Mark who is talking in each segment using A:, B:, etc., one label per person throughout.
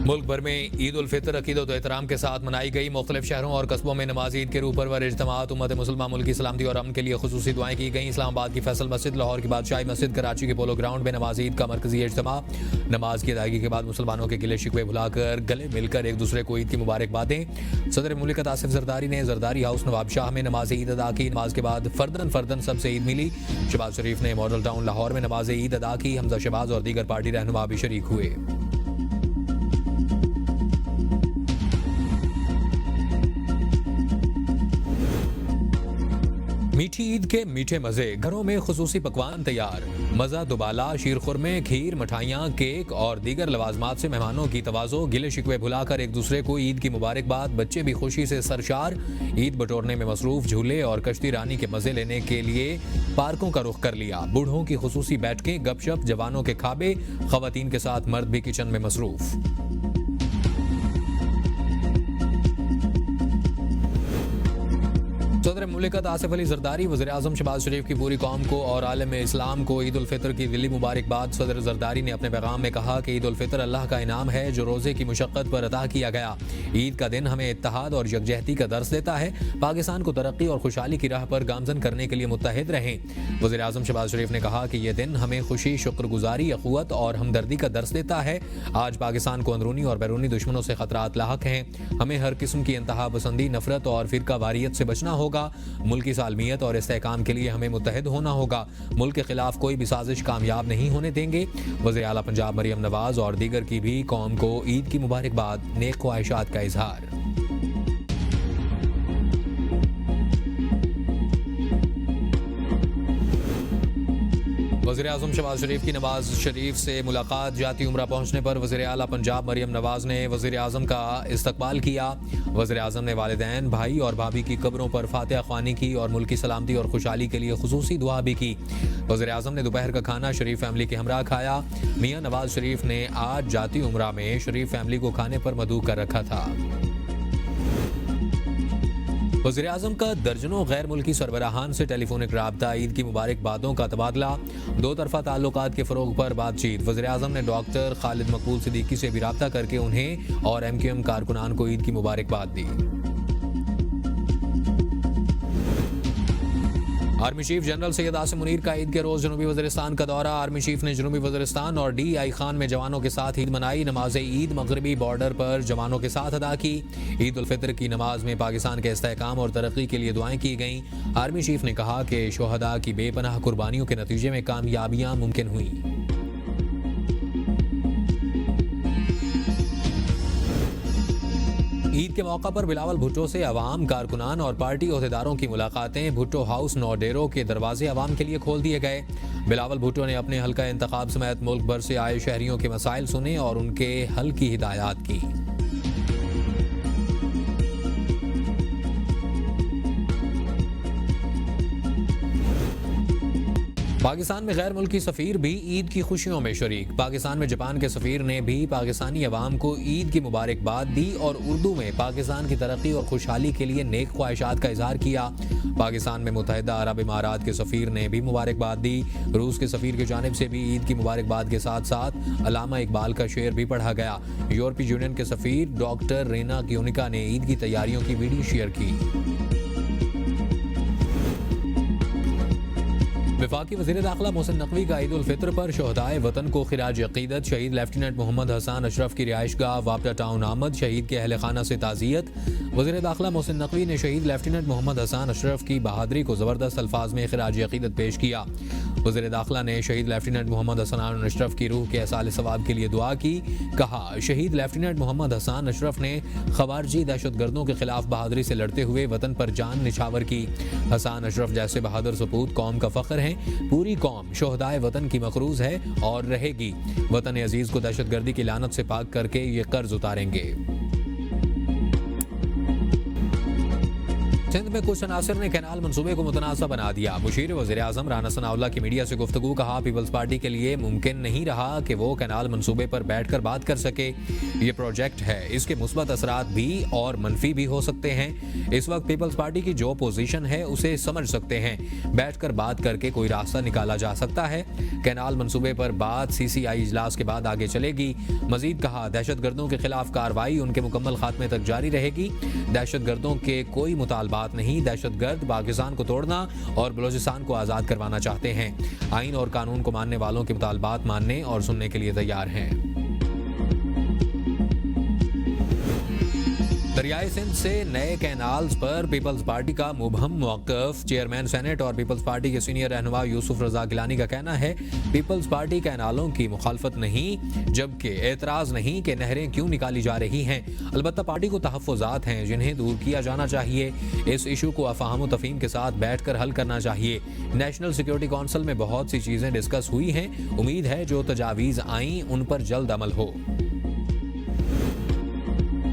A: मुल्क भर में ईद उल फितर अकीदत एहतराम के साथ मनाई गई। मुख्तलिफ शहरों और कस्बों में नमाज ईद के रूह परवर इज्तिमात उम्मत मुसलमान मुल्क की सलामती और अमन के लिए खुसूसी दुआएं की गई। इस्लामाबाद की फैसल मस्जिद, लाहौर की बादशाही मस्जिद, कराची के पोलो ग्राउंड में नमाज ईद का मरकजी इज्तिमा। नमाज की अदायगी के बाद मुसलमानों के गिले शिकवे भुलाकर गले मिलकर एक दूसरे को ईद की मुबारकबादें। सदर मुमलिकत आसिफ जरदारी ने जरदारी हाउस नवाब शाह में नमाज ईद अदा की। नमाज के बाद फर्दन सबसे ईद मिली। शहबाज शरीफ ने मॉडल टाउन लाहौर में नमाज ईद अदा की। हमजा शहबाज और दीगर पार्टी रहनुमा भी शरीक हुए। मीठी ईद के मीठे मजे, घरों में खुसूसी पकवान तैयार। मजा दुबाला, शीर खुरमे, खीर, मिठाइयाँ, केक और दीगर लवाजमात से मेहमानों की तवाज़ो, गिले शिकवे भुलाकर एक दूसरे को ईद की मुबारकबाद। बच्चे भी खुशी से सरशार, ईद बटोरने में मसरूफ। झूले और कश्ती रानी के मजे लेने के लिए पार्कों का रुख कर लिया। बूढ़ों की खुसूसी बैठकें, गपशप, जवानों के खाबे, खवातीन के साथ मर्द भी किचन में मसरूफ। सदर मुमलिकत आसिफ अली जरदारी, वज़ीर आज़म शहबाज शरीफ की पूरी कौम को और आलम इस्लाम को ईद उल फितर की दिली मुबारकबाद। सदर जरदारी ने अपने पैगाम में कहा कि ईद उल फितर अल्लाह का इनाम है जो रोज़े की मुशक्क़त पर अता किया गया। ईद का दिन हमें इत्तेहाद और यकजहती का दर्स देता है। पाकिस्तान को तरक्की और खुशहाली की राह पर गामजन करने के लिए मुत्तहिद रहें। वज़ीर आज़म शहबाज शरीफ ने कहा कि यह दिन हमें खुशी, शुक्रगुजारी, अख़ुवत और हमदर्दी का दर्स देता है। आज पाकिस्तान को अंदरूनी और बैरूनी दुश्मनों से खतरात लाहक हैं। हमें हर किस्म की इंतहा पसंदी, नफरत और फिरका वारियत से बचना होगा। मुल्क की सालमियत और इस्तेहकाम के लिए हमें मुत्तहिद होना होगा। मुल्क के खिलाफ कोई भी साजिश कामयाब नहीं होने देंगे। वज़ीर आला पंजाब मरियम नवाज और दीगर की भी कौम को ईद की मुबारकबाद, नेक ख्वाहिशात का इजहार। वज़ीर आज़म शहबाज शरीफ की नवाज शरीफ से मुलाकात। जाती उम्रा पहुंचने पर वज़ीर आला पंजाब मरियम नवाज ने वज़ीर आज़म का इस्तकबाल किया। वज़ीर आज़म ने वालिदैन, भाई और भाभी की कब्रों पर फातिहा ख्वानी की और मुल्क की सलामती और खुशहाली के लिए खुसूसी दुआ भी की। वज़ीर आज़म ने दोपहर का खाना शरीफ फैमिली के हमरा खाया। मियाँ नवाज शरीफ ने आज जाती उम्रा में शरीफ फैमिली को खाने पर मदऊ कर रखा था। वज़ीर आज़म का दर्जनों गैर मुल्की सरबराहान से टेलीफोनिक राब्ता, ईद की मुबारकबादों का तबादला, दो तरफा ताल्लुकात के फ़रोग पर बातचीत। वज़ीर आज़म ने डॉक्टर खालिद मकबूल सिद्दीकी से भी राब्ता करके उन्हें और MQM कारकुनान को ईद की मुबारकबाद दी। Army chief general Syed Asim Munir का ईद के रोज़ जनूबी वज़ीरिस्तान का दौरा। आर्मी चीफ ने जनूबी वज़ीरिस्तान और DI खान में जवानों के साथ ईद मनाई। नमाज ईद मगरबी बॉर्डर पर जवानों के साथ अदा की। ईद उल फितर की नमाज में पाकिस्तान के इस्तेहकाम और तरक्की के लिए दुआएं की गईं। आर्मी चीफ ने कहा कि शोहदा की बेपनाह कुर्बानियों के नतीजे में कामयाबियां मुमकिन हुई। ईद के मौका पर बिलावल भुट्टो से अवाम, कारकुनान और पार्टी ओहदेदारों की मुलाकातें। भुट्टो हाउस नौडेरों के दरवाजे अवाम के लिए खोल दिए गए। बिलावल भुट्टो ने अपने हल्का इंतखाब समेत मुल्क भर से आए शहरियों के मसाइल सुने और उनके हल की हिदायत की। पाकिस्तान में गैर मुल्की सफ़ीर भी ईद की खुशियों में शरीक। पाकिस्तान में जापान के सफ़ीर ने भी पाकिस्तानी अवाम को ईद की मुबारकबाद दी और उर्दू में पाकिस्तान की तरक्की और खुशहाली के लिए नेक ख्वाहिशात का इजहार किया। पाकिस्तान में मुत्तहिदा अरब इमारात के सफ़ीर ने भी मुबारकबाद दी। रूस के सफ़ीर की जानिब से भी ईद की मुबारकबाद के साथ साथ अल्लामा इकबाल का शेर भी पढ़ा गया। यूरोपीय यूनियन के सफ़ीर डॉक्टर रेना क्यूनिका ने ईद की तैयारियों की वीडियो शेयर की। वफाकी वज़ीर दाखिला मोहसिन नकवी का ईद उल फितर पर शोहदाए वतन को खिराज अकीदत। शहीद लेफ्टिनेंट मोहम्मद हसन अशरफ की रिहाइशगाह वापडा टाउन आमद। शहीद के अहल खाना से ताज़ियत। वज़ीर दाखिला मोहसिन नकवी ने शहीद लेफ्टिनेंट मोहम्मद हसन अशरफ की बहादुरी को ज़बरदस्त अल्फाज में खिराज अकीदत पेश किया। वज़ीर दाखिला ने शहीद लेफ्टिनेंट मोहम्मद हसन अशरफ की रूह के एहसाल सवाब के लिए दुआ की। कहा, शहीद लेफ्टिनेंट मोहम्मद हसन अशरफ ने खवारजी दहशतगर्दों के खिलाफ बहादुरी से लड़ते हुए वतन पर जान निछावर की। हसन अशरफ जैसे बहादुर सपूत कौम का फ़ख्र हैं। पूरी कौम शोहदाए वतन की मखरूज है और रहेगी। वतन अजीज को दहशतगर्दी की लानत से पाक करके ये कर्ज उतारेंगे। सिंध में कुछ अनासर ने कैनाल मंसूबे को मुतनाज़ा बना दिया। मुशीर वज़ीर आज़म राना सनाउल्लाह की मीडिया से गुफ्तगू। कहा, पीपल्स पार्टी के लिए मुमकिन नहीं रहा कि वो कैनाल मंसूबे पर बैठकर बात कर सके। ये प्रोजेक्ट है, इसके मुस्बत असरात भी और मनफी भी हो सकते हैं। इस वक्त पीपल्स पार्टी की जो पोजीशन है उसे समझ सकते हैं। बैठकर बात करके कोई रास्ता निकाला जा सकता है। कैनाल मंसूबे पर बात CCI इजलास के बाद आगे चलेगी। मजीद कहा, दहशतगर्दों के खिलाफ कार्रवाई उनके मुकम्मल खात्मे तक जारी रहेगी। दहशतगर्दों के कोई मुतालबात नहीं। दहशतगर्द पाकिस्तान को तोड़ना और बलोचिस्तान को आज़ाद करवाना चाहते हैं। आइन और कानून को मानने वालों के मुतालबात मानने और सुनने के लिए तैयार हैं। दरियाए सिंध से नए कैनाल्स पर पीपल्स पार्टी का मुबहम मौक़िफ़। चेयरमैन सेनेट और पीपल्स पार्टी के सीनियर रहनुमा यूसुफ रजा गिलानी का कहना है, पीपल्स पार्टी कैनालों की मुखालफत नहीं, जबकि एतराज़ नहीं कि नहरें क्यों निकाली जा रही हैं। अलबत्ता पार्टी को तहफ़्फ़ुज़ात हैं जिन्हें दूर किया जाना चाहिए। इस इशू को अफ़हाम व तफ़हीम के साथ बैठ कर हल करना चाहिए। नेशनल सिक्योरिटी कौंसिल में बहुत सी चीज़ें डिस्कस हुई हैं। उम्मीद है जो तजावीज़ आईं उन पर जल्द अमल हो।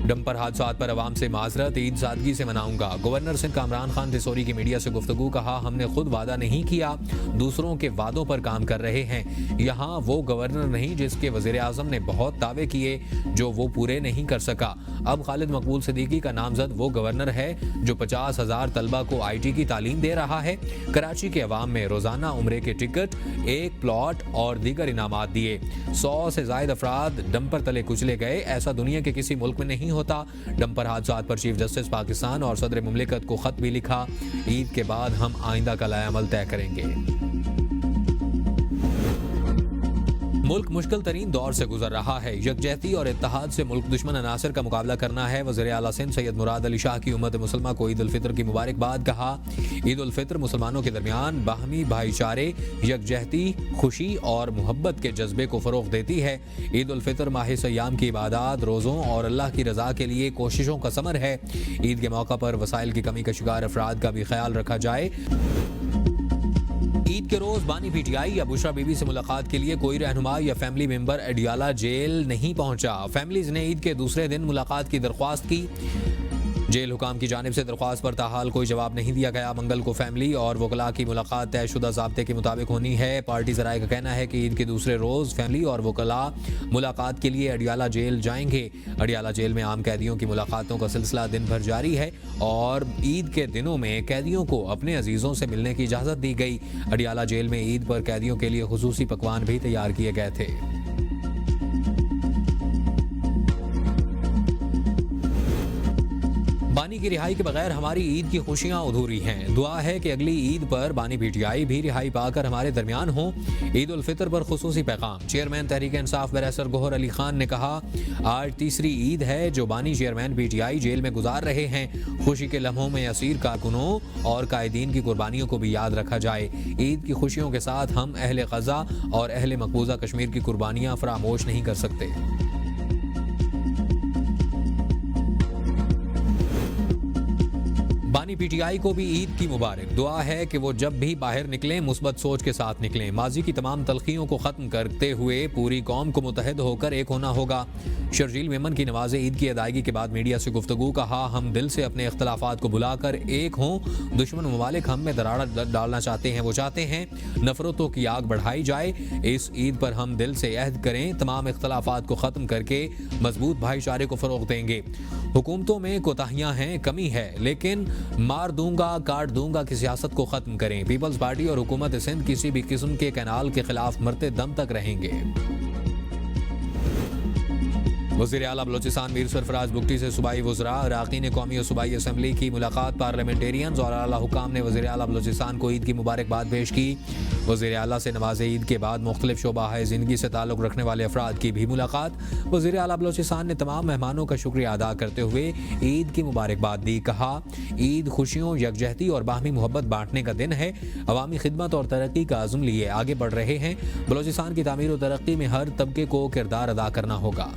A: डंपर हादसात पर अवाम से माजरत, ईद सादगी से मनाऊंगा। गवर्नर सिंध कामरान खान तिसोरी की मीडिया से गुफ्तगू। कहा, हमने खुद वादा नहीं किया, दूसरों के वादों पर काम कर रहे हैं। यहाँ वो गवर्नर नहीं जिसके वज़ीर आज़म ने बहुत दावे किए जो वो पूरे नहीं कर सका। अब खालिद मकबूल सिद्दीकी का नामजद वो गवर्नर है जो 50,000 तलबा को IT की तालीम दे रहा है। कराची के अवाम में रोज़ाना उम्रे के टिकट, एक प्लॉट और दीगर इनामात दिए। 100 से ज़ायद अफराद डंपर तले कुचले गए। ऐसा दुनिया के किसी मुल्क में नहीं होता। डंपर हादसात पर चीफ जस्टिस पाकिस्तान और सदर मुमलिकत को खत भी लिखा। ईद के बाद हम आइंदा का लाएअमल तय करेंगे। मुल्क मुश्किल तरीन दौर से गुजर रहा है। यकजहती और इत्तेहाद से मुल्क दुश्मन अनासर का मुकाबला करना है। वज़ीर आला सिंध सैयद मुराद अली शाह की उम्मत मुसलमा को ईद उल फितर की मुबारकबाद। कहा, ईद उल फितर मुसलमानों के दरमियान बाहमी भाईचारे, यकजहती, खुशी और मोहब्बत के जज्बे को फ़रोग़ देती है। ईद उल फितर माह सयाम की इबादत, रोज़ों और अल्लाह की रज़ा के लिए कोशिशों का समर है। ईद के मौका पर वसाइल की कमी का शिकार अफराद का भी ख्याल रखा जाए। ईद के रोज बानी PTI या बुशरा बीबी से मुलाकात के लिए कोई रहनुमा या फैमिली मेंबर अडियाला जेल नहीं पहुंचा। फैमिलीज ने ईद के दूसरे दिन मुलाकात की दरख्वास्त की। जेल हुकाम की जानिब से दरख्वास्त पर ताहाल कोई जवाब नहीं दिया गया। मंगल को फैमिली और वकला की मुलाकात तयशुदा ज़ाब्ते के मुताबिक होनी है। पार्टी ज़राए का कहना है कि ईद के दूसरे रोज़ फैमिली और वकला मुलाकात के लिए अडियाला जेल जाएंगे। अडियाला जेल में आम कैदियों की मुलाकातों का सिलसिला दिन भर जारी है और ईद के दिनों में कैदियों को अपने अजीज़ों से मिलने की इजाज़त दी गई। अडियाला जेल में ईद पर कैदियों के लिए खुसूसी पकवान भी तैयार किए गए थे। बानी की रिहाई के बगैर हमारी ईद की खुशियां अधूरी हैं। दुआ है कि अगली ईद पर बानी PTI भी रिहाई पाकर हमारे दरमियान हो। ईद उल फितर पर खुसूसी पैगाम। चेयरमैन तहरीक इंसाफ बैरिस्टर गौहर अली खान ने कहा, आज तीसरी ईद है जो बानी चेयरमैन PTI जेल में गुजार रहे हैं। खुशी के लम्हों में असीर कारकुनों और कायदीन की कुर्बानियों को भी याद रखा जाए। ईद की खुशियों के साथ हम अहले ग़ज़ा और अहले मकबूजा कश्मीर की कुर्बानियाँ फरामोश नहीं कर सकते। बानी PTI को भी ईद की मुबारक। दुआ है कि वो जब भी बाहर निकलें मुस्बत सोच के साथ निकलें। माजी की तमाम तलखियों को ख़त्म करते हुए पूरी कौम को मुतहद होकर एक होना होगा। शर्जील मेमन की नमाज ईद की अदायगी के बाद मीडिया से गुफ्तगू। कहा, हम दिल से अपने इख्तलाफात को भुलाकर एक हों। दुश्मन ममालिक हम में दरार डालना चाहते हैं। वो चाहते हैं नफरतों की आग बढ़ाई जाए। इस ईद पर हम दिल से अहद करें, तमाम इख्तलाफात को ख़त्म करके मजबूत भाईचारे को फ़रोग़ देंगे। हुकूमतों में कोताहियाँ हैं, कमी है, लेकिन मार दूंगा काट दूंगा की सियासत को ख़त्म करें। पीपल्स पार्टी और हुकूमत सिंध किसी भी किस्म के कैनाल के खिलाफ मरते दम तक रहेंगे। वज़ीर आला बलोचिस्तान मीर सरफराज बुगटी से सूबाई वज़रा, अराकीन कौमी और सूबाई असम्बली की मुलाकात। पार्लियामेंटेरियंस और आला हुकाम ने वज़ीर आला बलोचिस्तान को ईद की मुबारकबाद पेश की। वज़ीर आला से नमाज ईद के बाद मुख्तलिफ शोबा ज़िंदगी से ताल्लुक़ रखने वाले अफराद की भी मुलाकात। वज़ीर आला बलोचिस्तान ने तमाम मेहमानों का शुक्रिया अदा करते हुए ईद की मुबारकबाद दी। कहा, ईद खुशियों, यकजहती और बाहमी मोहब्बत बांटने का दिन है। अवामी खिदमत और तरक्की का अज़्म लिए आगे बढ़ रहे हैं। बलोचिस्तान की तामीर और तरक्की में हर तबके को किरदार अदा करना होगा।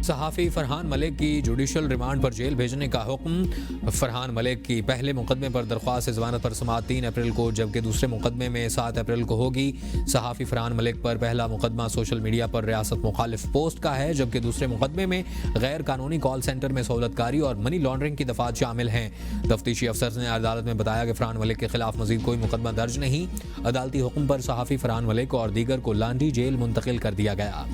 A: सहाफ़ी फरहान मलिक की जुडिशल रिमांड पर जेल भेजने का हुक्म। फरहान मलिक की पहले मुकदमे पर दरख्वास्त ज़मानत पर समाअत 3 अप्रैल को जबकि दूसरे मुकदमे में 7 अप्रैल को होगी। सहाफ़ी फरहान मलिक पर पहला मुकदमा सोशल मीडिया पर रियासत मुखालिफ पोस्ट का है जबकि दूसरे मुकदमे में गैर कानूनी कॉल सेंटर में सहूलतकारी और मनी लॉन्ड्रिंग की दफात शामिल हैं। तफ्तीशी अफसर ने अदालत में बताया कि फरहान मलिक के खिलाफ मजीद कोई मुकदमा दर्ज नहीं। अदालती हुक्म पर सहाफ़ी फरहान मलिक और दीगर को लांडी जेल मुंतकिल कर दिया गया।